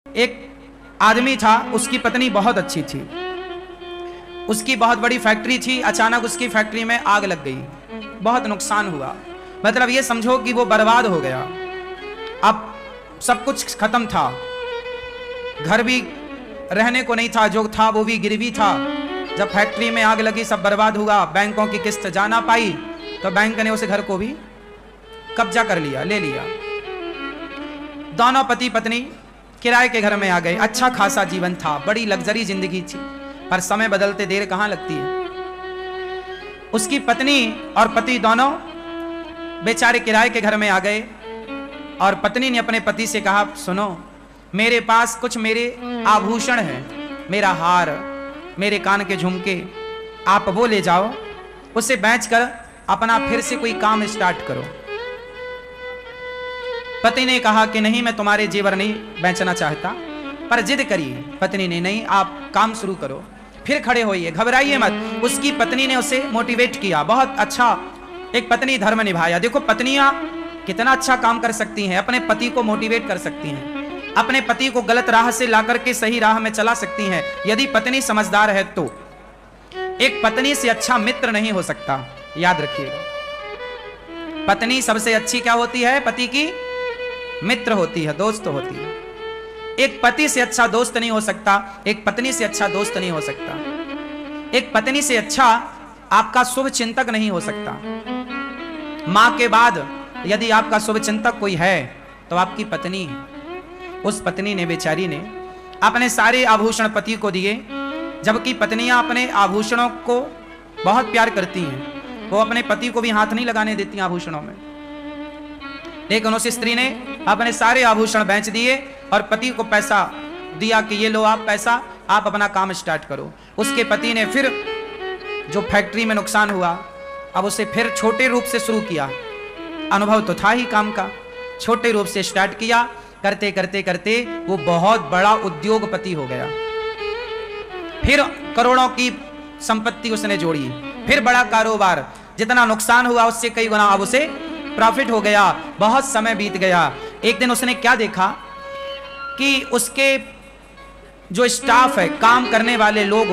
एक आदमी था, उसकी पत्नी बहुत अच्छी थी, उसकी बहुत बड़ी फैक्ट्री थी। अचानक उसकी फैक्ट्री में आग लग गई, बहुत नुकसान हुआ। मतलब ये समझो कि वो बर्बाद हो गया। अब सब कुछ खत्म था, घर भी रहने को नहीं था, जो था वो भी गिरवी था। जब फैक्ट्री में आग लगी, सब बर्बाद हुआ, बैंकों की किस्त जा ना पाई, तो बैंक ने उस घर को भी कब्जा कर लिया, ले लिया। दोनों पति पत्नी किराए के घर में आ गए। अच्छा खासा जीवन था, बड़ी लग्जरी जिंदगी थी, पर समय बदलते देर कहां लगती है। उसकी पत्नी और पति दोनों बेचारे किराए के घर में आ गए और पत्नी ने अपने पति से कहा, सुनो, मेरे पास कुछ मेरे आभूषण हैं, मेरा हार, मेरे कान के झुमके, आप वो ले जाओ, उसे बेचकर अपना फिर से कोई काम स्टार्ट करो। पति ने कहा कि नहीं, मैं तुम्हारे जेवर नहीं बेचना चाहता, पर जिद करी पत्नी ने, नहीं, आप काम शुरू करो, फिर खड़े होइए, घबराइए मत। उसकी पत्नी ने उसे मोटिवेट किया, बहुत अच्छा एक पत्नी धर्म निभाया। देखो पत्नियां कितना अच्छा काम कर सकती हैं, अपने पति को मोटिवेट कर सकती हैं, अपने पति को गलत राह से लाकर के सही राह में चला सकती हैं, यदि पत्नी समझदार है तो। एक पत्नी से अच्छा मित्र नहीं हो सकता, याद रखिएगा। पत्नी सबसे अच्छी क्या होती है? पति की मित्र होती है, दोस्त होती है। एक पति से अच्छा दोस्त नहीं हो सकता, एक पत्नी से अच्छा दोस्त नहीं हो सकता, एक पत्नी से अच्छा आपका शुभ चिंतक नहीं हो सकता। मां के बाद यदि आपका शुभ चिंतक कोई है तो आपकी पत्नी है। उस पत्नी ने, बेचारी ने, अपने सारे आभूषण पति को दिए, जबकि पत्नियां अपने आभूषणों को बहुत प्यार करती हैं, वो अपने पति को भी हाथ नहीं लगाने देती आभूषणों में। लेकिन उस स्त्री ने अपने सारे आभूषण बेच दिए और पति को पैसा दिया कि ये लो आप पैसा, आप अपना काम स्टार्ट करो। उसके पति ने फिर जो फैक्ट्री में नुकसान हुआ, अब उसे फिर छोटे रूप से शुरू किया। अनुभव तो था ही काम का, छोटे रूप से स्टार्ट किया। करते करते करते वो बहुत बड़ा उद्योगपति हो गया। फिर करोड़ों की संपत्ति उसने जोड़ी, फिर बड़ा कारोबार, जितना नुकसान हुआ उससे कई गुना अब उसे प्रॉफिट हो गया। बहुत समय बीत गया। एक दिन उसने क्या देखा कि उसके जो स्टाफ है, काम करने वाले लोग,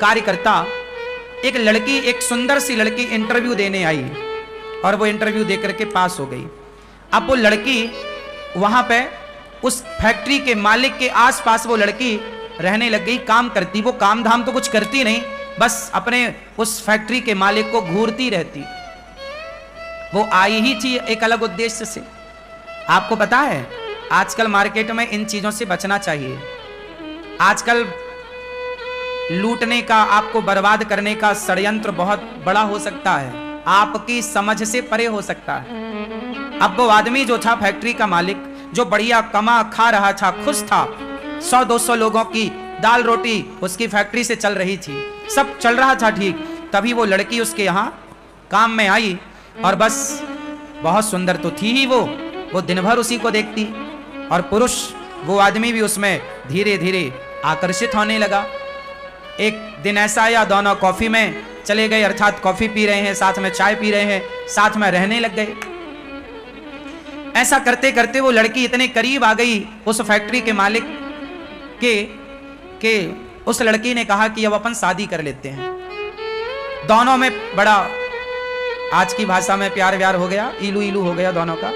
कार्यकर्ता, एक लड़की, एक सुंदर सी लड़की इंटरव्यू देने आई और वो इंटरव्यू देकर के पास हो गई। अब वो लड़की वहां पे उस फैक्ट्री के मालिक के आसपास वो लड़की रहने लग गई, काम करती। वो काम धाम तो कुछ करती नहीं, बस अपने उस फैक्ट्री के मालिक को घूरती रहती। वो आई ही थी एक अलग उद्देश्य से। आपको पता है आजकल मार्केट में इन चीजों से बचना चाहिए। आजकल लूटने का, आपको बर्बाद करने का षड्यंत्र बहुत बड़ा हो सकता है, आपकी समझ से परे हो सकता है। अब वो आदमी जो था, फैक्ट्री का मालिक, जो बढ़िया कमा खा रहा था, खुश था, 100-200 लोगों की दाल रोटी उसकी फैक्ट्री से चल रही थी, सब चल रहा था ठीक। तभी वो लड़की उसके यहाँ काम में आई और बस, बहुत सुंदर तो थी ही वो दिन भर उसी को देखती। और पुरुष, वो आदमी भी उसमें धीरे धीरे आकर्षित होने लगा। एक दिन ऐसा आया, दोनों कॉफी में चले गए, अर्थात कॉफी पी रहे हैं, साथ में चाय पी रहे हैं, साथ में रहने लग गए। ऐसा करते करते वो लड़की इतने करीब आ गई उस फैक्ट्री के मालिक के उस लड़की ने कहा कि अब अपन शादी कर लेते हैं। दोनों में बड़ा, आज की भाषा में, प्यार व्यार हो गया, इलू इलू हो गया दोनों का।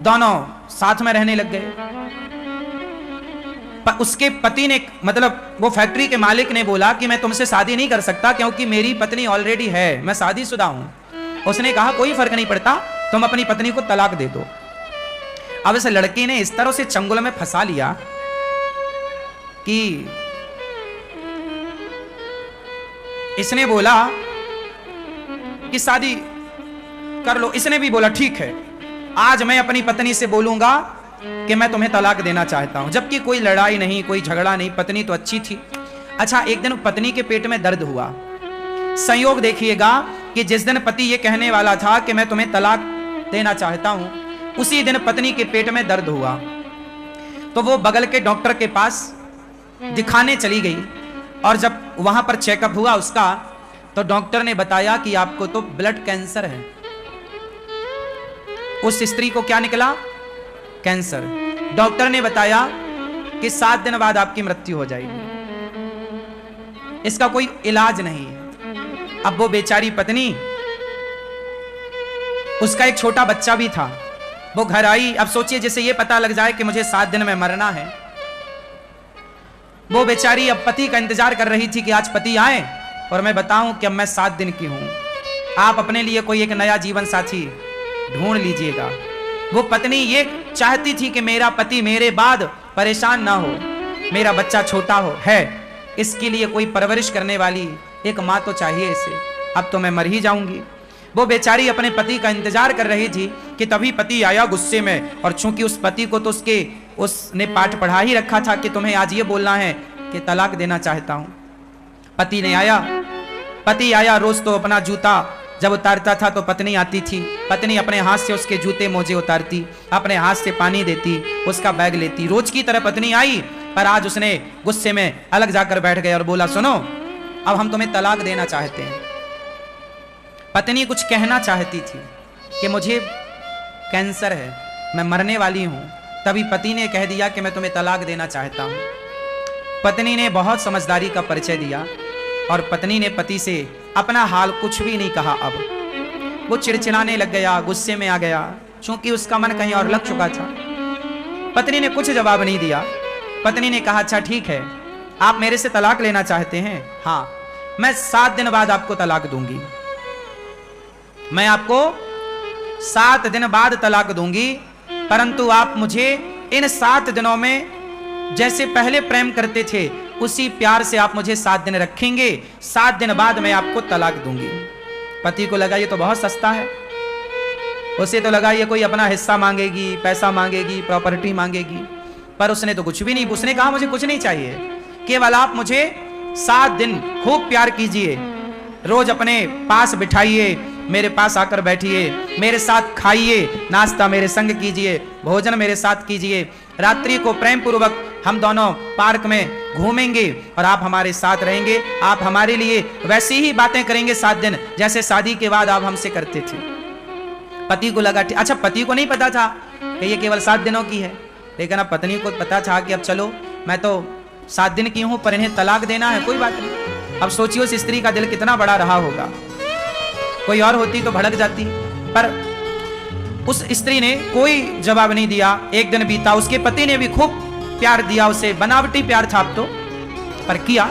दोनों साथ में रहने लग गए। उसके पति ने, मतलब वो फैक्ट्री के मालिक ने बोला कि मैं तुमसे शादी नहीं कर सकता क्योंकि मेरी पत्नी ऑलरेडी है, मैं शादीशुदा हूं। उसने कहा कोई फर्क नहीं पड़ता, तुम अपनी पत्नी को तलाक दे दो। अब इस लड़की ने इस तरह से चंगुल में फंसा लिया कि इसने बोला कि शादी कर लो। इसने भी बोला ठीक है, आज मैं अपनी पत्नी से बोलूंगा कि मैं तुम्हें तलाक देना चाहता हूं। जबकि कोई लड़ाई नहीं, कोई झगड़ा नहीं, पत्नी तो अच्छी थी। अच्छा, एक दिन पत्नी के पेट में दर्द हुआ। संयोग देखिएगा कि जिस दिन पति ये कहने वाला था कि मैं तुम्हें तलाक देना चाहता हूं, उसी दिन पत्नी के पेट में दर्द हुआ। तो वो बगल के डॉक्टर के पास दिखाने चली गई और जब वहां पर चेकअप हुआ उसका, तो डॉक्टर ने बताया कि आपको तो ब्लड कैंसर है। उस स्त्री को क्या निकला? कैंसर। डॉक्टर ने बताया कि 7 दिन बाद आपकी मृत्यु हो जाएगी, इसका कोई इलाज नहीं है। अब वो बेचारी पत्नी, उसका एक छोटा बच्चा भी था, वो घर आई। अब सोचिए जैसे ये पता लग जाए कि मुझे 7 दिन में मरना है। वो बेचारी अब पति का इंतजार कर रही थी कि आज पति आए और मैं बताऊं कि अब मैं 7 दिन की हूं। आप अपने लिए कोई एक नया जीवन साथी ढूंढ लीजिएगा। वो पत्नी ये चाहती थी कि मेरा पति मेरे बाद परेशान ना हो, मेरा बच्चा छोटा हो, है इसके लिए कोई परवरिश करने वाली एक माँ तो चाहिए इसे। अब तो मैं मर ही जाऊंगी। वो बेचारी अपने पति का इंतजार कर रही थी कि तभी पति आया गुस्से में। और चूंकि उस पति को तो उसने पाठ पढ़ा ही रखा था कि तुम्हें आज ये बोलना है कि तलाक देना चाहता हूं। पति आया। रोज तो अपना जूता जब उतारता था तो पत्नी आती थी, पत्नी अपने हाथ से उसके जूते मोजे उतारती, अपने हाथ से पानी देती, उसका बैग लेती। रोज की तरह पत्नी आई, पर आज उसने गुस्से में अलग जाकर बैठ गया और बोला, सुनो अब हम तुम्हें तलाक देना चाहते हैं। पत्नी कुछ कहना चाहती थी कि मुझे कैंसर है, मैं मरने वाली हूं। तभी पति ने कह दिया कि मैं तुम्हें तलाक देना चाहता हूं। पत्नी ने बहुत समझदारी का परिचय दिया और पत्नी ने पति से अपना हाल कुछ भी नहीं कहा। अब वो चिड़चिड़ाने लग गया, गुस्से में आ गया, क्योंकि उसका मन कहीं और लग चुका था। पत्नी ने कुछ जवाब नहीं दिया। पत्नी ने कहा, अच्छा ठीक है, आप मेरे से तलाक लेना चाहते हैं? हाँ, मैं 7 दिन बाद आपको तलाक दूंगी। मैं आपको 7 दिन बाद तलाक दूंगी, परंतु आप मुझे इन 7 दिनों में जैसे पहले प्रेम करते थे उसी प्यार से आप मुझे 7 दिन रखेंगे। 7 दिन बाद मैं आपको तलाक दूंगी। पति को लगा ये तो बहुत सस्ता है। उसे तो लगा ये कोई अपना हिस्सा मांगेगी, पैसा मांगेगी, प्रॉपर्टी मांगेगी, पर उसने तो कुछ भी नहीं। उसने कहा मुझे कुछ नहीं चाहिए, केवल आप मुझे 7 दिन खूब प्यार कीजिए, रोज अपने पास बिठाइए, मेरे पास आकर बैठिए, मेरे साथ खाइए, नाश्ता मेरे संग कीजिए, भोजन मेरे साथ कीजिए, रात्रि को प्रेम पूर्वक हम दोनों पार्क में घूमेंगे और आप हमारे साथ रहेंगे। आप हमारे लिए वैसी ही बातें करेंगे 7 दिन जैसे शादी के बाद आप हमसे करते थे। पति को लगा, अच्छा पति को नहीं पता था कि ये केवल 7 दिनों की है, लेकिन अब पत्नी को पता था कि अब चलो मैं तो 7 दिन की हूं, पर इन्हें तलाक देना है, कोई बात नहीं। अब सोचिए उस स्त्री का दिल कितना बड़ा रहा होगा। कोई और होती तो भड़क जाती, पर उस स्त्री ने कोई जवाब नहीं दिया। एक दिन बीता, उसके पति ने भी खूब प्यार दिया उसे, बनावटी प्यार था अब तो, पर किया।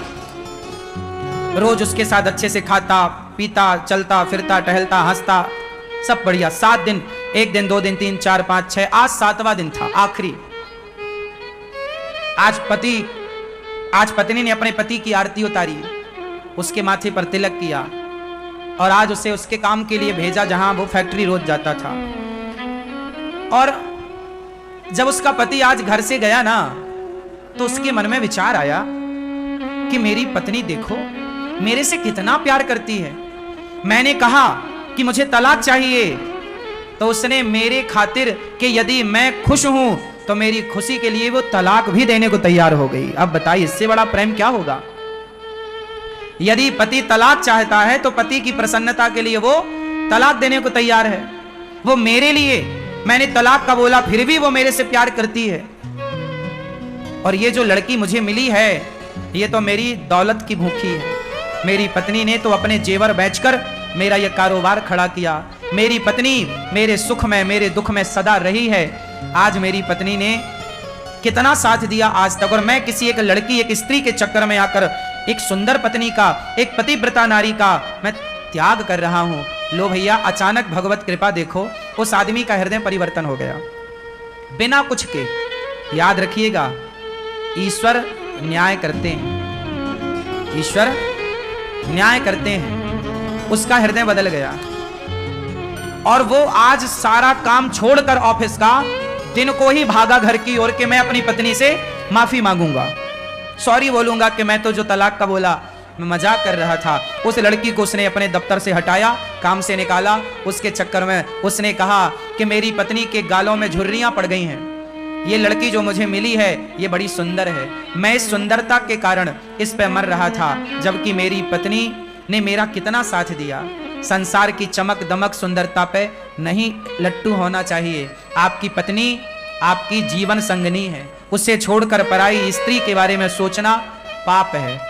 रोज उसके साथ अच्छे से खाता पीता, चलता फिरता, टहलता, हंसता, सब बढ़िया। 7 दिन, 1 दिन, 2 दिन, 3, 4, 5, 6, आज 7वां दिन था, आखिरी। आज पत्नी ने अपने पति की आरती उतारी, उसके माथे पर तिलक किया और आज उसे उसके काम के लिए भेजा जहां वो फैक्ट्री रोज जाता था। और जब उसका पति आज घर से गया ना, तो उसके मन में विचार आया कि मेरी पत्नी देखो मेरे से कितना प्यार करती है। मैंने कहा कि मुझे तलाक चाहिए, तो उसने मेरे खातिर कि यदि मैं खुश हूं तो मेरी खुशी के लिए वो तलाक भी देने को तैयार हो गई। अब बताइए इससे बड़ा प्रेम क्या होगा। यदि पति तलाक चाहता है तो पति की प्रसन्नता के लिए वो तलाक देने को तैयार है। वो मेरे लिए, मैंने तलाक का बोला फिर भी वो मेरे से प्यार करती है। और ये जो लड़की मुझे मिली है ये तो मेरी दौलत की भूखी है। मेरी पत्नी ने तो अपने जेवर बेचकर मेरा ये कारोबार खड़ा किया। मेरी पत्नी मेरे सुख में मेरे दुख में सदा रही है। आज मेरी पत्नी ने कितना साथ दिया आज तक, और मैं किसी एक लड़की, एक स्त्री के चक्कर में आकर एक सुंदर पत्नी का, एक पतिव्रता नारी का मैं त्याग कर रहा हूं। लो भैया, अचानक भगवत कृपा देखो, उस आदमी का हृदय परिवर्तन हो गया बिना कुछ के। याद रखिएगा, ईश्वर न्याय करते हैं, ईश्वर न्याय करते हैं। उसका हृदय बदल गया और वो आज सारा काम छोड़कर ऑफिस का दिन को ही भागा घर की ओर के मैं अपनी पत्नी से माफी मांगूंगा, सॉरी बोलूंगा कि मैं तो जो तलाक का बोला मैं मजाक कर रहा था। उस लड़की को उसने अपने दफ्तर से हटाया, काम से निकाला। उसके चक्कर में उसने कहा कि मेरी पत्नी के गालों में झुर्रियां पड़ गई हैं, ये लड़की जो मुझे मिली है ये बड़ी सुंदर है। मैं इस सुंदरता के कारण इस पे मर रहा था, जबकि मेरी पत्नी ने मेरा कितना साथ दिया। संसार की चमक दमक सुंदरता पे नहीं लट्टू होना चाहिए। आपकी पत्नी आपकी जीवन संगनी है, उसे छोड़कर पराई स्त्री के बारे में सोचना पाप है।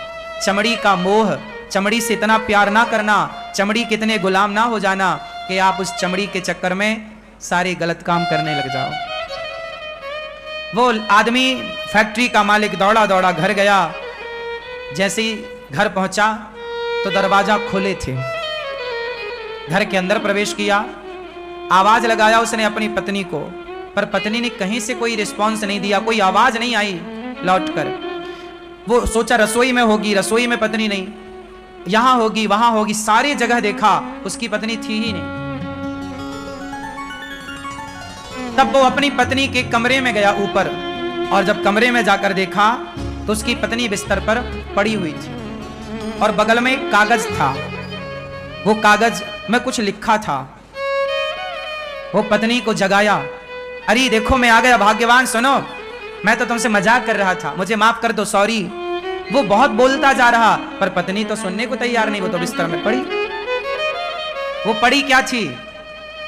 चमड़ी का मोह, चमड़ी से इतना प्यार ना करना, चमड़ी के इतने गुलाम ना हो जाना कि आप उस चमड़ी के चक्कर में सारे गलत काम करने लग जाओ। वो आदमी फैक्ट्री का मालिक दौड़ा दौड़ा घर गया। जैसे ही घर पहुंचा तो दरवाजा खोले थे। घर के अंदर प्रवेश किया, आवाज लगाया उसने अपनी पत्नी को, पर पत्नी ने कहीं से कोई रिस्पांस नहीं दिया, कोई आवाज नहीं आई लौटकर। वो सोचा रसोई में होगी, रसोई में पत्नी नहीं, यहां होगी वहां होगी, सारी जगह देखा, उसकी पत्नी थी ही नहीं। तब वो अपनी पत्नी के कमरे में गया ऊपर, और जब कमरे में जाकर देखा तो उसकी पत्नी बिस्तर पर पड़ी हुई थी और बगल में एक कागज था। वो कागज में कुछ लिखा था। वो पत्नी को जगाया, अरे देखो मैं आ गया भाग्यवान, सुनो मैं तो तुमसे मजाक कर रहा था, मुझे माफ कर दो, सॉरी। वो बहुत बोलता जा रहा, पर पत्नी तो सुनने को तैयार नहीं, वो तो बिस्तर में पड़ी। वो पड़ी क्या थी?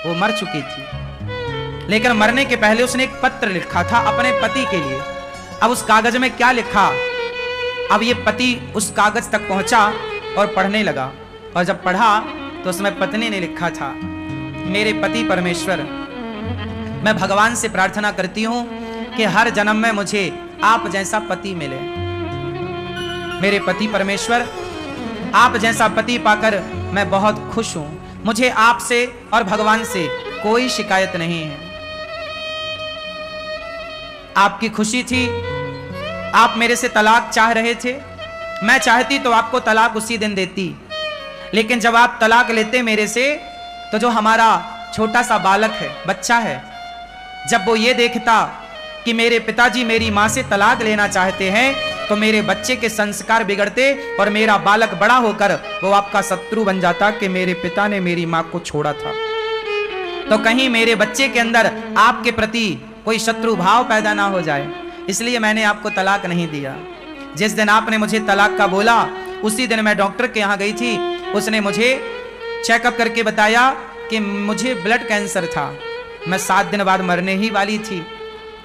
वो मर चुकी थी, लेकिन मरने के पहले उसने एक पत्र लिखा था अपने पति के लिए। अब उस कागज में क्या लिखा? अब ये पति उस कागज तक पहुंचा और पढ़ने लगा, और जब पढ़ा तो उसमें पत्नी ने लिखा था, मेरे पति परमेश्वर, मैं भगवान से प्रार्थना करती हूं कि हर जन्म में मुझे आप जैसा पति मिले। मेरे पति परमेश्वर, आप जैसा पति पाकर मैं बहुत खुश हूं, मुझे आपसे और भगवान से कोई शिकायत नहीं है। आपकी खुशी थी, आप मेरे से तलाक चाह रहे थे, मैं चाहती तो आपको तलाक उसी दिन देती, लेकिन जब आप तलाक लेते मेरे से, तो जो हमारा छोटा सा बालक है, बच्चा है, जब वो ये देखता कि मेरे पिताजी मेरी माँ से तलाक लेना चाहते हैं, तो मेरे बच्चे के संस्कार बिगड़ते और मेरा बालक बड़ा होकर वो आपका शत्रु बन जाता कि मेरे पिता ने मेरी माँ को छोड़ा था। तो कहीं मेरे बच्चे के अंदर आपके प्रति कोई शत्रु भाव पैदा ना हो जाए, इसलिए मैंने आपको तलाक नहीं दिया। जिस दिन आपने मुझे तलाक का बोला, उसी दिन मैं डॉक्टर के यहाँ गई थी। उसने मुझे चेकअप करके बताया कि मुझे ब्लड कैंसर था, मैं 7 दिन बाद मरने ही वाली थी।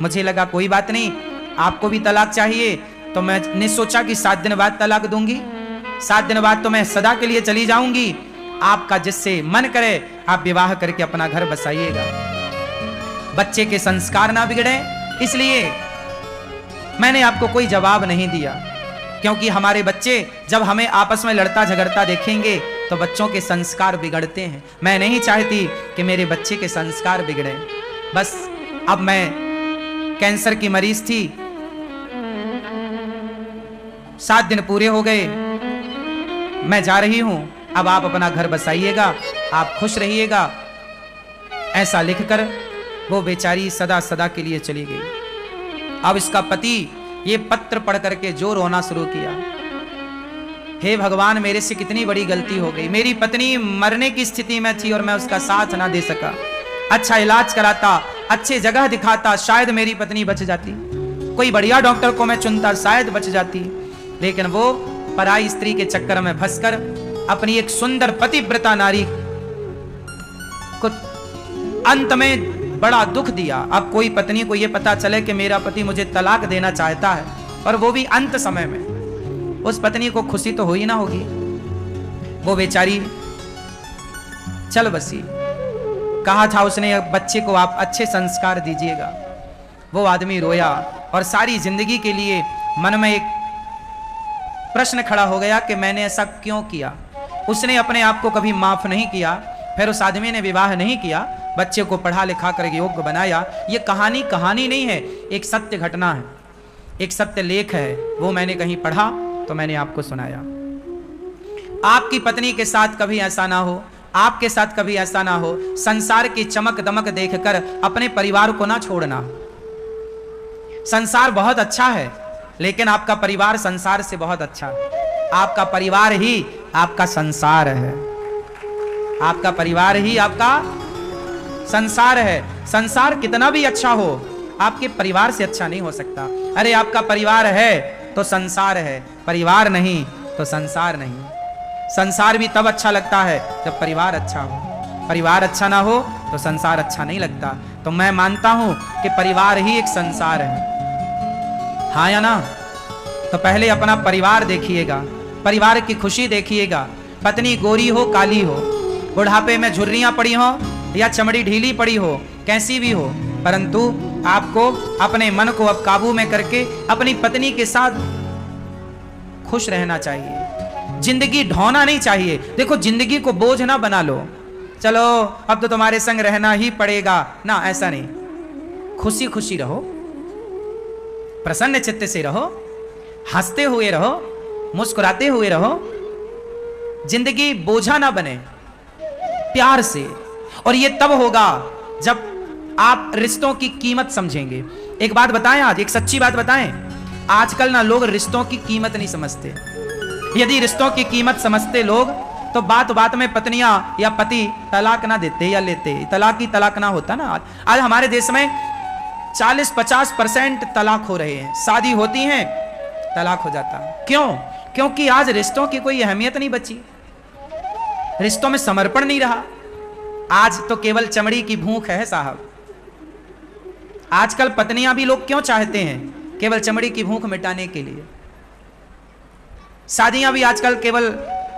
मुझे लगा कोई बात नहीं, आपको भी तलाक चाहिए, तो मैंने सोचा कि 7 दिन बाद तलाक दूंगी, 7 दिन बाद तो मैं सदा के लिए चली जाऊंगी। आपका जिससे मन करे आप विवाह करके अपना घर बसाइएगा, बच्चे के संस्कार ना बिगड़े, इसलिए मैंने आपको कोई जवाब नहीं दिया। क्योंकि हमारे बच्चे जब हमें आपस में लड़ता झगड़ता देखेंगे तो बच्चों के संस्कार बिगड़ते हैं। मैं नहीं चाहती कि मेरे बच्चे के संस्कार बिगड़े। बस अब मैं कैंसर की मरीज थी, 7 दिन पूरे हो गए, मैं जा रही हूं, अब आप अपना घर बसाइएगा, आप खुश रहिएगा। ऐसा लिखकर वो बेचारी सदा सदा के लिए चली गई। अब इसका पति ये पत्र पढ़ करके जो रोना शुरू किया, हे भगवान मेरे से कितनी बड़ी गलती हो गई, मेरी पत्नी मरने की स्थिति में थी और मैं उसका साथ ना दे सका। अच्छा इलाज कराता, अच्छे जगह दिखाता, शायद मेरी पत्नी बच जाती, कोई बढ़िया डॉक्टर को मैं चुनता, शायद बच जाती। लेकिन वो पराई स्त्री के चक्कर में फंसकर अपनी एक सुंदर पतिव्रता नारी को अंत में बड़ा दुख दिया। अब कोई पत्नी को यह पता चले कि मेरा पति मुझे तलाक देना चाहता है, और वो भी अंत समय में, उस पत्नी को खुशी तो हो ही ना होगी। वो बेचारी चल बसी। कहा था उसने बच्चे को आप अच्छे संस्कार दीजिएगा। वो आदमी रोया और सारी जिंदगी के लिए मन में एक प्रश्न खड़ा हो गया कि मैंने ऐसा क्यों किया। उसने अपने आप को कभी माफ नहीं किया। फिर उस आदमी ने विवाह नहीं किया, बच्चे को पढ़ा लिखा कर योग्य बनाया। ये कहानी नहीं है, एक सत्य घटना है, एक सत्य लेख है। वो मैंने कहीं पढ़ा तो मैंने आपको सुनाया। आपकी पत्नी के साथ कभी ऐसा ना हो, आपके साथ कभी ऐसा ना हो। संसार की चमक दमक देखकर अपने परिवार को ना छोड़ना। संसार बहुत अच्छा है, लेकिन आपका परिवार संसार से बहुत अच्छा है। आपका परिवार ही आपका संसार है, आपका परिवार ही आपका संसार है। संसार कितना भी अच्छा हो, आपके परिवार से अच्छा नहीं हो सकता। अरे आपका परिवार है तो संसार है, परिवार नहीं तो संसार नहीं। संसार भी तब अच्छा लगता है जब परिवार अच्छा हो, परिवार अच्छा ना हो तो संसार अच्छा नहीं लगता। तो मैं मानता हूं कि परिवार ही एक संसार है, हाँ या ना? तो पहले अपना परिवार देखिएगा, परिवार की खुशी देखिएगा। पत्नी गोरी हो काली हो, बुढ़ापे में झुर्रियां पड़ी हो या चमड़ी ढीली पड़ी हो, कैसी भी हो, परंतु आपको अपने मन को अब काबू में करके अपनी पत्नी के साथ खुश रहना चाहिए। जिंदगी ढोना नहीं चाहिए। देखो, जिंदगी को बोझ ना बना लो, चलो अब तो तुम्हारे संग रहना ही पड़ेगा ना, ऐसा नहीं। खुशी खुशी रहो, प्रसन्न चित्त से रहो, हंसते हुए रहो, मुस्कुराते हुए रहो। जिंदगी बोझा ना बने, प्यार से। और ये तब होगा जब आप रिश्तों की कीमत समझेंगे। एक बात बताएं, आज एक सच्ची बात बताएं, आजकल ना लोग रिश्तों की कीमत नहीं समझते। यदि रिश्तों की कीमत समझते लोग तो बात बात में पत्नियां या पति तलाक ना देते या लेते, तलाक ना होता ना। आज हमारे देश में 40-50% तलाक हो रहे हैं, शादी होती है तलाक हो जाता। क्यों? क्योंकि आज रिश्तों की कोई अहमियत नहीं बची, रिश्तों में समर्पण नहीं रहा। आज तो केवल चमड़ी की भूख है साहब। आजकल पत्नियां भी लोग क्यों चाहते हैं? केवल चमड़ी की भूख मिटाने के लिए। शादियां भी आजकल केवल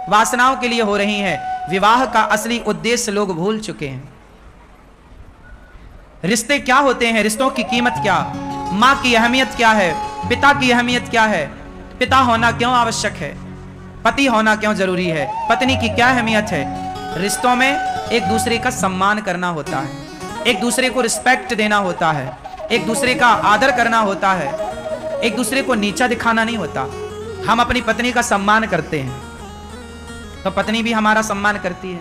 वासनाओं के लिए हो रही हैं। विवाह का असली उद्देश्य लोग भूल चुके हैं। रिश्ते क्या होते हैं? रिश्तों की कीमत क्या? मां की अहमियत क्या है? पिता की अहमियत क्या है? पिता होना क्यों आवश्यक है? पति होना क्यों जरूरी है? पत्नी की क्या अहमियत है? रिश्तों में एक दूसरे का सम्मान करना होता है, एक दूसरे को रिस्पेक्ट देना होता है, एक दूसरे का आदर करना होता है, एक दूसरे को नीचा दिखाना नहीं होता। हम अपनी पत्नी का सम्मान करते हैं तो पत्नी भी हमारा सम्मान करती है।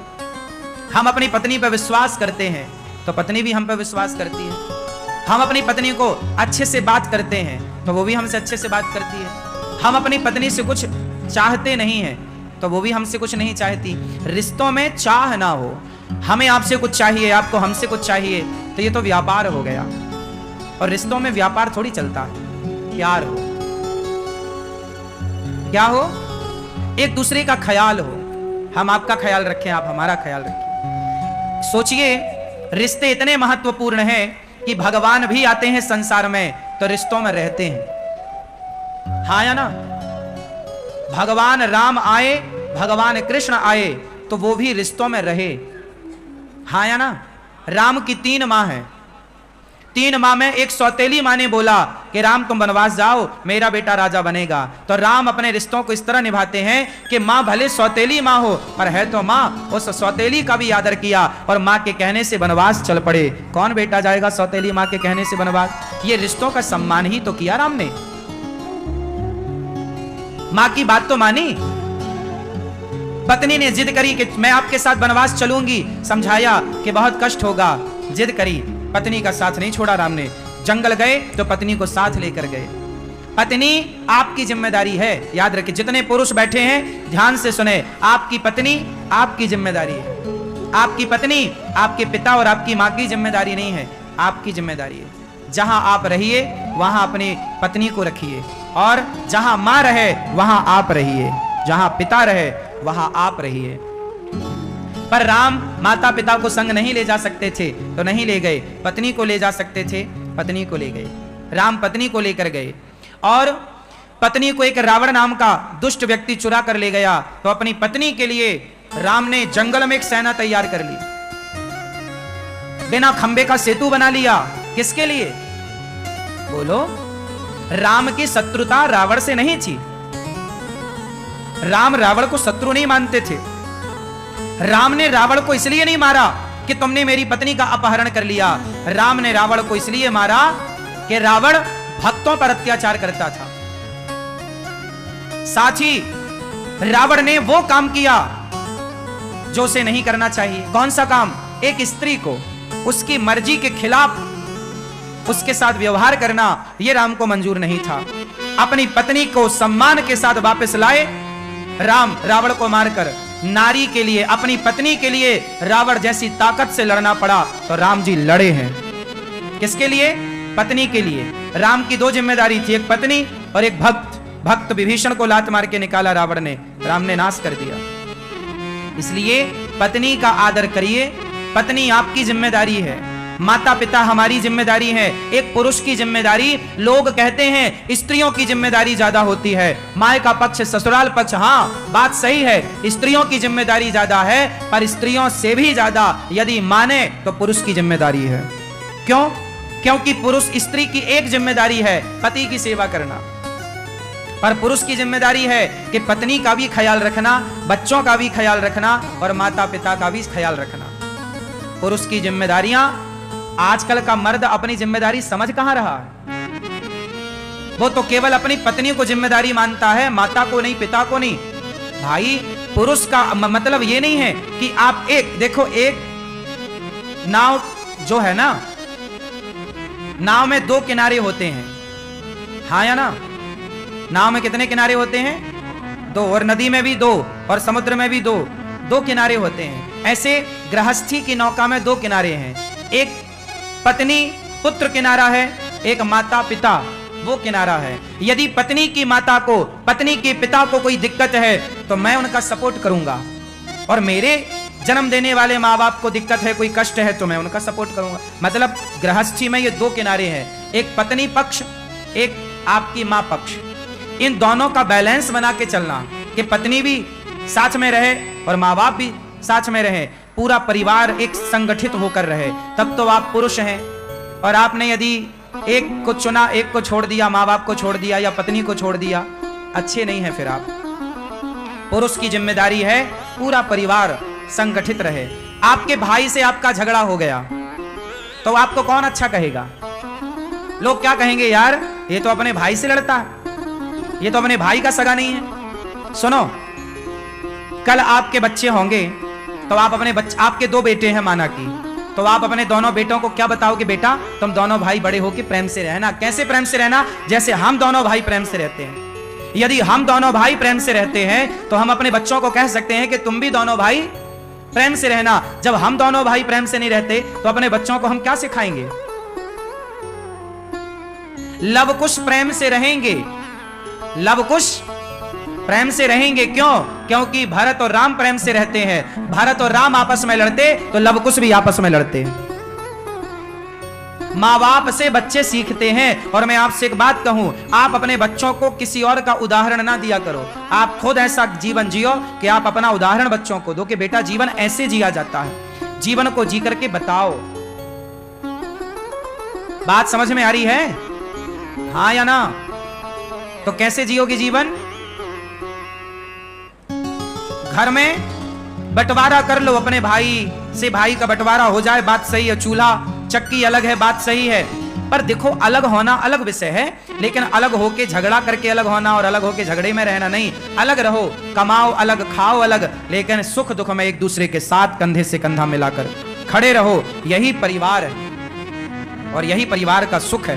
हम अपनी पत्नी पर विश्वास करते हैं तो पत्नी भी हम पर विश्वास करती है। हम अपनी पत्नी को अच्छे से बात करते हैं तो वो भी हमसे अच्छे से बात करती है। हम अपनी पत्नी से कुछ चाहते नहीं हैं तो वो भी हमसे कुछ नहीं चाहती। रिश्तों में चाह ना हो, हमें आपसे कुछ चाहिए, आपको हमसे कुछ चाहिए, तो ये तो व्यापार हो गया। और रिश्तों में व्यापार थोड़ी चलता है, प्यार हो, क्या हो, एक दूसरे का ख्याल हो। हम आपका ख्याल रखें, आप हमारा ख्याल रखें। सोचिए, रिश्ते इतने महत्वपूर्ण हैं कि भगवान भी आते हैं संसार में तो रिश्तों में रहते हैं, हाँ या ना? भगवान राम आए, भगवान कृष्ण आए तो वो भी रिश्तों में रहे, हाँ या ना? राम की 3 माँ हैं, 3 माँ में एक सौतेली माँ ने बोला कि राम तुम वनवास जाओ, मेरा बेटा राजा बनेगा। तो राम अपने रिश्तों को इस तरह निभाते हैं कि माँ भले सौतेली माँ हो पर है तो माँ। उस सौतेली का भी आदर किया और माँ के कहने से वनवास चल पड़े। कौन बेटा जाएगा सौतेली माँ के कहने से वनवास? ये रिश्तों का सम्मान ही तो किया राम ने। माँ की बात तो मानी। पत्नी ने जिद करी कि मैं आपके साथ वनवास चलूंगी, समझाया कि बहुत कष्ट होगा, जिद करी, पत्नी का साथ नहीं छोड़ा राम ने। जंगल गए तो पत्नी को साथ लेकर गए। पत्नी आपकी जिम्मेदारी है, याद रखिए, जितने पुरुष बैठे हैं ध्यान से सुने, आपकी पत्नी आपकी जिम्मेदारी है। आपकी पत्नी आपके पिता और आपकी माँ की जिम्मेदारी नहीं है, आपकी जिम्मेदारी है। जहां आप रहिए वहां अपनी पत्नी को रखिए, और जहां माँ रहे वहां आप रहिए, जहां पिता रहे वहां आप रहिए। पर राम माता पिता को संग नहीं ले जा सकते थे तो नहीं ले गए, पत्नी को ले जा सकते थे, पत्नी को ले गए। राम पत्नी को लेकर गए और पत्नी को एक रावण नाम का दुष्ट व्यक्ति चुरा कर ले गया। तो अपनी पत्नी के लिए राम ने जंगल में एक सेना तैयार कर ली, बिना खंबे का सेतु बना लिया। किसके लिए? बोलो। राम की शत्रुता रावण से नहीं थी। राम रावण को शत्रु नहीं मानते थे। राम ने रावण को इसलिए नहीं मारा कि तुमने मेरी पत्नी का अपहरण कर लिया। राम ने रावण को इसलिए मारा कि रावण भक्तों पर अत्याचार करता था। साथ ही रावण ने वो काम किया जो उसे नहीं करना चाहिए। कौन सा काम? एक स्त्री को उसकी मर्जी के खिलाफ उसके साथ व्यवहार करना, यह राम को मंजूर नहीं था। अपनी पत्नी को सम्मान के साथ वापस लाए राम, रावण को मारकर। नारी के लिए, अपनी पत्नी के लिए रावण जैसी ताकत से लड़ना पड़ा तो राम जी लड़े हैं। किसके लिए? पत्नी के लिए। राम की 2 जिम्मेदारी थी, एक पत्नी और एक भक्त। भक्त विभीषण को लात मार के निकाला रावण ने, राम ने नाश कर दिया। इसलिए पत्नी का आदर करिए, पत्नी आपकी जिम्मेदारी है, माता पिता हमारी जिम्मेदारी है। एक पुरुष की जिम्मेदारी, लोग कहते हैं स्त्रियों की जिम्मेदारी ज्यादा होती है, माँ का पक्ष ससुराल पक्ष, हाँ बात सही है, स्त्रियों की जिम्मेदारी ज्यादा है, पर स्त्रियों से भी ज्यादा यदि माने तो पुरुष की जिम्मेदारी है। क्यों? क्योंकि पुरुष, स्त्री की एक जिम्मेदारी है पति की सेवा करना, पर पुरुष की जिम्मेदारी है कि पत्नी का भी ख्याल रखना, बच्चों का भी ख्याल रखना और माता पिता का भी ख्याल रखना। पुरुष की जिम्मेदारियां, आजकल का मर्द अपनी जिम्मेदारी समझ कहां रहा है? वो तो केवल अपनी पत्नी को जिम्मेदारी मानता है, माता को नहीं, पिता को नहीं। भाई पुरुष का मतलब ये नहीं है कि आप एक, देखो एक नाव जो है ना, नाव में दो किनारे होते हैं, हाँ या ना? नाव में कितने किनारे होते हैं? दो, और नदी में भी दो और समुद्र में भी दो, दो किनारे होते हैं। ऐसे गृहस्थी की नौका में दो किनारे हैं, एक पत्नी पुत्र किनारा है, एक माता पिता वो किनारा है। यदि पत्नी की माता को, पत्नी के पिता को कोई दिक्कत है तो मैं उनका सपोर्ट करूंगा, और मेरे जन्म देने वाले माँ बाप को दिक्कत है, कोई कष्ट है तो मैं उनका सपोर्ट करूंगा। मतलब गृहस्थी में ये दो किनारे हैं, एक पत्नी पक्ष, एक आपकी माँ पक्ष। इन दोनों का बैलेंस बना के चलना कि पत्नी भी साथ में रहे और माँ बाप भी साथ में रहे, पूरा परिवार एक संगठित होकर रहे, तब तो आप पुरुष हैं। और आपने यदि एक को चुना, एक को छोड़ दिया, माँ बाप को छोड़ दिया या पत्नी को छोड़ दिया, अच्छे नहीं है फिर आप। पुरुष की जिम्मेदारी है पूरा परिवार संगठित रहे। आपके भाई से आपका झगड़ा हो गया तो आपको कौन अच्छा कहेगा? लोग क्या कहेंगे, यार ये तो अपने भाई से लड़ता है, ये तो अपने भाई का सगा नहीं है। सुनो, कल आपके बच्चे होंगे तो आप अपने बच्चे, आपके दो बेटे हैं माना की, तो आप अपने दोनों बेटों को क्या बताओगे, बेटा तुम दोनों भाई बड़े होकर प्रेम से रहना। कैसे प्रेम से रहना? जैसे हम दोनों भाई प्रेम से रहते हैं। यदि हम दोनों भाई प्रेम से रहते हैं तो हम अपने बच्चों को कह सकते हैं कि तुम भी दोनों भाई प्रेम से रहना। जब हम दोनों भाई प्रेम से नहीं रहते तो अपने बच्चों को हम क्या सिखाएंगे? लव कुश प्रेम से रहेंगे, लव कुश प्रेम से रहेंगे। क्यों? क्योंकि भरत और राम प्रेम से रहते हैं। भरत और राम आपस में लड़ते तो लव कुश भी आपस में लड़ते। माँ बाप से बच्चे सीखते हैं। और मैं आपसे एक बात कहूं, आप अपने बच्चों को किसी और का उदाहरण ना दिया करो, आप खुद ऐसा जीवन जियो कि आप अपना उदाहरण बच्चों को दो कि बेटा जीवन ऐसे जिया जाता है, जीवन को जी करके बताओ। बात समझ में आ रही है, हाँ या ना? तो कैसे जियोगे जीवन? घर में बंटवारा कर लो अपने भाई से, भाई का बंटवारा हो जाए, बात सही है। चूल्हा चक्की अलग है, बात सही है, पर देखो अलग होना अलग विषय है, लेकिन अलग होके झगड़ा करके अलग होना और अलग होके झगड़े में रहना नहीं। अलग रहो, कमाओ अलग, खाओ अलग, लेकिन सुख दुख में एक दूसरे के साथ कंधे से कंधा मिलाकर खड़े रहो। यही परिवार है और यही परिवार का सुख है।